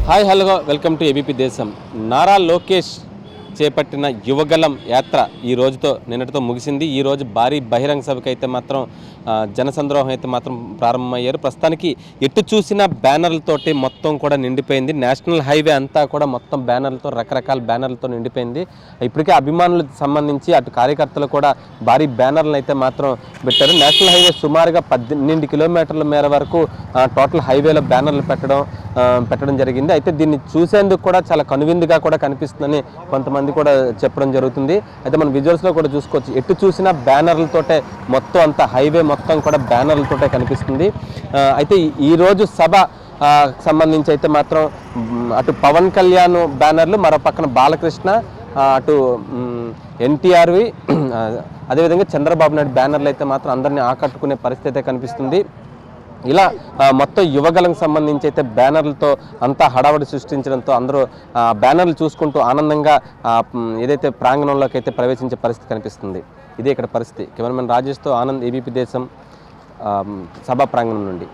Hi hello welcome to ABP దేశం. నారా లోకేష్ చేపట్టిన యువగలం యాత్ర ఈ రోజుతో నిన్నటితో ముగిసింది. ఈరోజు భారీ బహిరంగ సభకి అయితే మాత్రం జనసంద్రోహం అయితే మాత్రం ప్రారంభమయ్యారు. ప్రస్తుతానికి ఎటు చూసిన బ్యానర్లతోటి మొత్తం కూడా నిండిపోయింది. నేషనల్ హైవే అంతా కూడా మొత్తం బ్యానర్లతో రకరకాల బ్యానర్లతో నిండిపోయింది. ఇప్పటికే అభిమానులకు సంబంధించి అటు కార్యకర్తలు కూడా భారీ బ్యానర్లను అయితే మాత్రం పెట్టారు. నేషనల్ హైవే సుమారుగా 18 కిలోమీటర్ల మేర వరకు టోటల్ హైవేలో బ్యానర్లు పెట్టడం జరిగింది. అయితే దీన్ని చూసేందుకు కూడా చాలా కనువిందుగా కూడా కనిపిస్తుందని కొంతమంది కూడా చెప్పడం జరుగుతుంది. అయితే మనం విజువల్స్లో కూడా చూసుకోవచ్చు, ఎటు చూసినా బ్యానర్లతోటే మొత్తం అంతా హైవే మొత్తం కూడా బ్యానర్లతోటే కనిపిస్తుంది. అయితే ఈరోజు సభ సంబంధించి అయితే మాత్రం అటు పవన్ కళ్యాణ్ బ్యానర్లు, మరో పక్కన బాలకృష్ణ, అటు ఎన్టీఆర్వి, అదేవిధంగా చంద్రబాబు నాయుడు బ్యానర్లు అయితే మాత్రం అందరినీ ఆకట్టుకునే పరిస్థితి కనిపిస్తుంది. ఇలా మొత్తం యువగలకు సంబంధించి అయితే బ్యానర్లతో అంతా హడావడి సృష్టించడంతో అందరూ బ్యానర్లు చూసుకుంటూ ఆనందంగా ఏదైతే ప్రాంగణంలోకి అయితే ప్రవేశించే పరిస్థితి కనిపిస్తుంది. ఇదే ఇక్కడ పరిస్థితి. కెమెరామెన్ రాజేష్తో ఆనంద్, ఏబీపీ దేశం, సభా ప్రాంగణం నుండి.